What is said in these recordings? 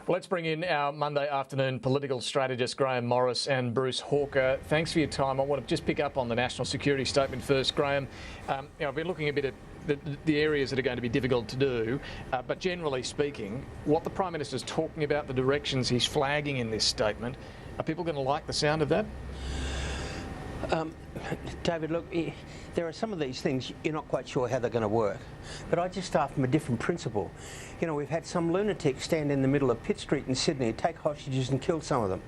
Well, let's bring in our Monday afternoon political strategist, Grahame Morris and Bruce Hawker. Thanks for your time. I want to just pick up on the national security statement first, Grahame. I've been looking a bit at the areas that are going to be difficult to do, but generally speaking, what the Prime Minister's talking about, the directions he's flagging in this statement, are people going to like the sound of that? David, look, there are some of these things you're not quite sure how they're going to work, but I just start from a different principle. You know, we've had some lunatics stand in the middle of Pitt Street in Sydney, take hostages and kill some of them.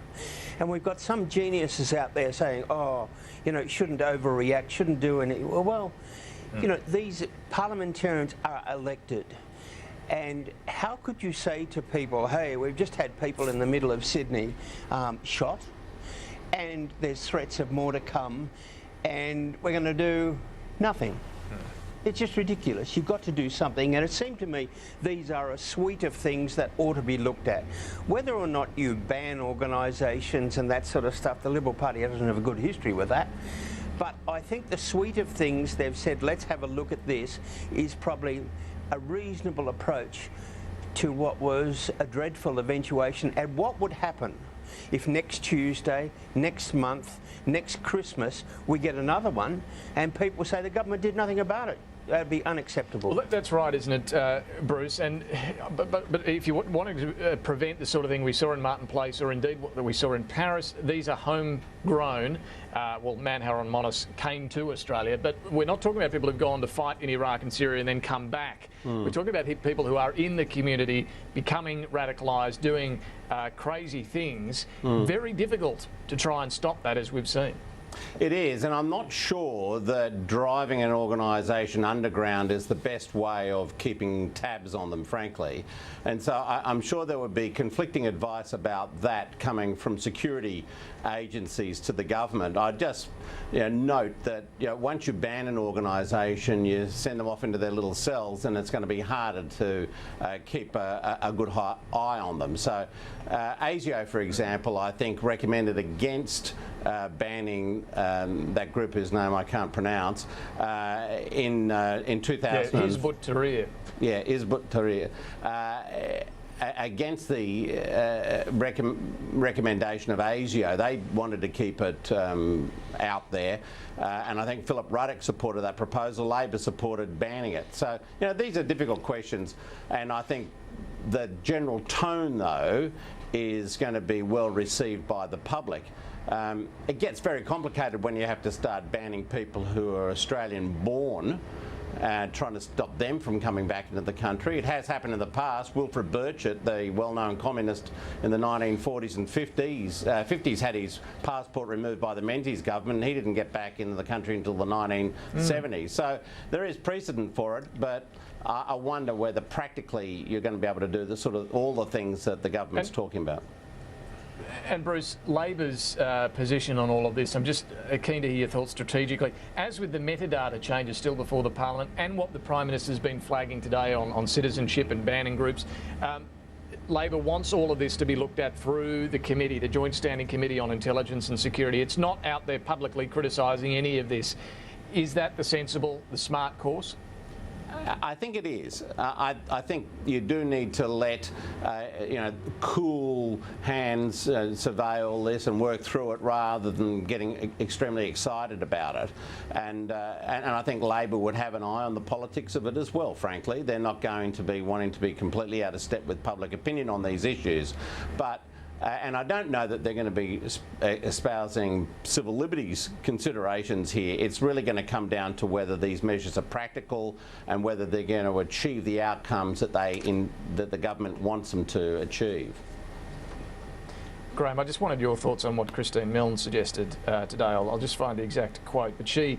And we've got some geniuses out there saying, oh, you know, shouldn't overreact, shouldn't do anything. Well, you know, these parliamentarians are elected. And how could you say to people, hey, we've just had people in the middle of Sydney shot, and there's threats of more to come, and we're going to do nothing? It's just ridiculous. You've got to do something, and it seemed to me these are a suite of things that ought to be looked at. Whether or not you ban organisations and that sort of stuff, the Liberal Party doesn't have a good history with that. But I think the suite of things they've said, let's have a look at this, is probably a reasonable approach to what was a dreadful eventuation, and what would happen if next Tuesday, next month, next Christmas, we get another one and people say the government did nothing about it. That'd be unacceptable. Well, that's right, isn't it, Bruce? And but if you wanted to prevent the sort of thing we saw in Martin Place, or indeed what we saw in Paris, these are homegrown. Well, Manhar and Monis came to Australia, but we're not talking about people who've gone to fight in Iraq and Syria and then come back. We're talking about people who are in the community, becoming radicalised, doing crazy things. Very difficult to try and stop that, as we've seen. It is, and I'm not sure that driving an organisation underground is the best way of keeping tabs on them, frankly. And so I'm sure there would be conflicting advice about that coming from security agencies to the government. I'd just note that once you ban an organisation, you send them off into their little cells, and it's going to be harder to keep a good eye on them. So ASIO, for example, I think recommended against banning that group whose name I can't pronounce in 2000. Yeah, Hizb ut-Tahrir. Yeah, Hizb ut-Tahrir. Against the recommendation of ASIO. They wanted to keep it out there, and I think Philip Ruddock supported that proposal. Labor supported banning it. So these are difficult questions, and I think the general tone, though, is going to be well received by the public. It gets very complicated when you have to start banning people who are Australian born, trying to stop them from coming back into the country. It has happened in the past. Wilfred Burchett, the well-known communist in the 1940s and 50s, had his passport removed by the Menzies government, and he didn't get back into the country until the 1970s. So there is precedent for it, but I wonder whether practically you're going to be able to do the sort of all the things that the government's talking about. And Bruce, Labor's position on all of this, I'm just keen to hear your thoughts strategically. As with the metadata changes still before the Parliament, and what the Prime Minister's been flagging today on citizenship and banning groups, Labor wants all of this to be looked at through the committee, the Joint Standing Committee on Intelligence and Security. It's not out there publicly criticising any of this. Is that the sensible, the smart course? I think it is. I think you do need to let cool hands surveil this and work through it rather than getting extremely excited about it. And I think Labor would have an eye on the politics of it as well, frankly. They're not going to be wanting to be completely out of step with public opinion on these issues. But and I don't know that they're going to be espousing civil liberties considerations here. It's really going to come down to whether these measures are practical and whether they're going to achieve the outcomes that that the government wants them to achieve. Grahame, I just wanted your thoughts on what Christine Milne suggested today. I'll just find the exact quote, but she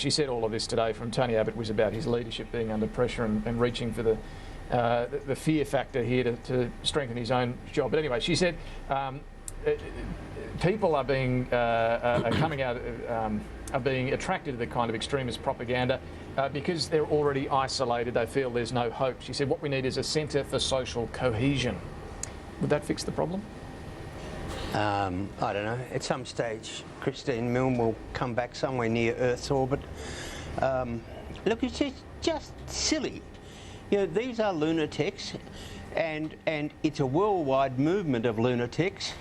said all of this today from Tony Abbott was about his leadership being under pressure and reaching for the fear factor here to strengthen his own job. But anyway, she said people are being coming out, are being attracted to the kind of extremist propaganda because they're already isolated. They feel there's no hope. She said what we need is a centre for social cohesion. Would that fix the problem? I don't know. At some stage, Christine Milne will come back somewhere near Earth's orbit. Look, it's just silly. These are lunatics. and it's a worldwide movement of lunatics,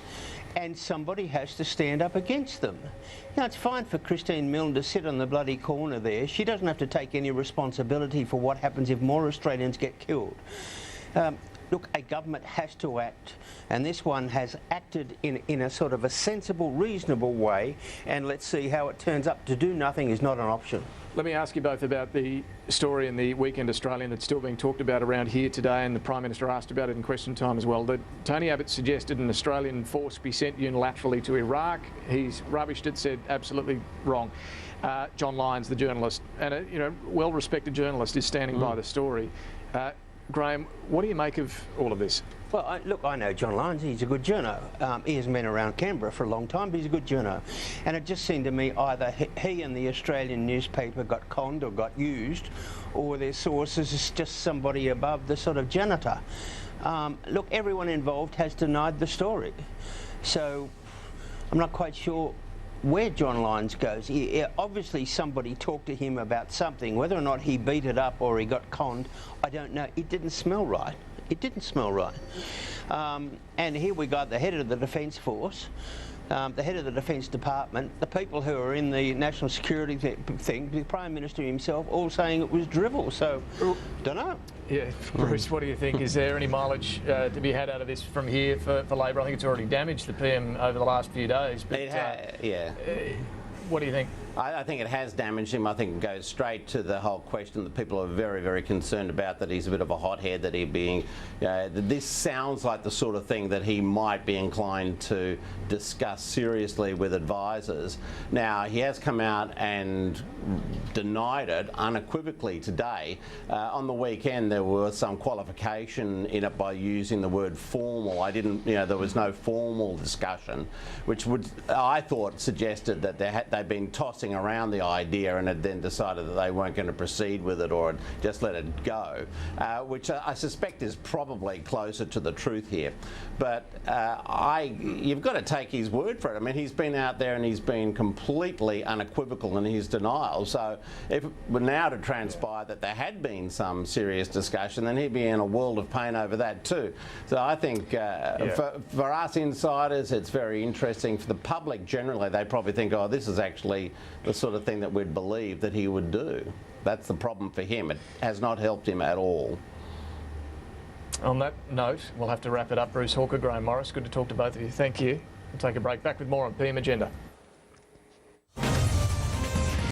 and somebody has to stand up against them. You know, it's fine for Christine Milne to sit on the bloody corner there. She doesn't have to take any responsibility for what happens if more Australians get killed. Look, a government has to act, and this one has acted in a sort of a sensible, reasonable way, and let's see how it turns up. To do nothing is not an option. Let me ask you both about the story in the Weekend Australian that's still being talked about around here today, and the Prime Minister asked about it in question time as well. That Tony Abbott suggested an Australian force be sent unilaterally to Iraq. He's rubbished it, said absolutely wrong. John Lyons, the journalist, and a well-respected journalist, is standing by the story. Grahame, what do you make of all of this? Well, look, I know John Lyons. He's a good journo. He hasn't been around Canberra for a long time, but he's a good journo. And it just seemed to me either he and the Australian newspaper got conned or got used, or their sources is just somebody above the sort of janitor. Look, everyone involved has denied the story. So I'm not quite sure where John Lyons goes. Obviously somebody talked to him about something. Whether or not he beat it up or he got conned, I don't know. It didn't smell right. It didn't smell right. And here we got the head of the Defence Force, the head of the Defence Department, the people who are in the national security thing, the Prime Minister himself, all saying it was drivel. So, don't know. Yeah, Bruce, what do you think? Is there any mileage to be had out of this from here for Labor? I think it's already damaged the PM over the last few days. But, yeah. What do you think? I think it has damaged him. I think it goes straight to the whole question that people are very, very concerned about, that he's a bit of a hothead, that this sounds like the sort of thing that he might be inclined to discuss seriously with advisors. Now, he has come out and denied it unequivocally today. On the weekend, there was some qualification in it by using the word formal. There was no formal discussion, which I thought suggested that they'd been tossing around the idea and had then decided that they weren't going to proceed with it or just let it go, which I suspect is probably closer to the truth here. But you've got to take his word for it. I mean, he's been out there and he's been completely unequivocal in his denial. So if it were now to transpire that there had been some serious discussion, then he'd be in a world of pain over that too. So I think for us insiders, it's very interesting. For the public generally, they probably think, oh, this is actually the sort of thing that we'd believe that he would do. That's the problem for him. It has not helped him at all. On that note, we'll have to wrap it up. Bruce Hawker, Grahame Morris, good to talk to both of you. Thank you. We'll take a break. Back with more on PM Agenda.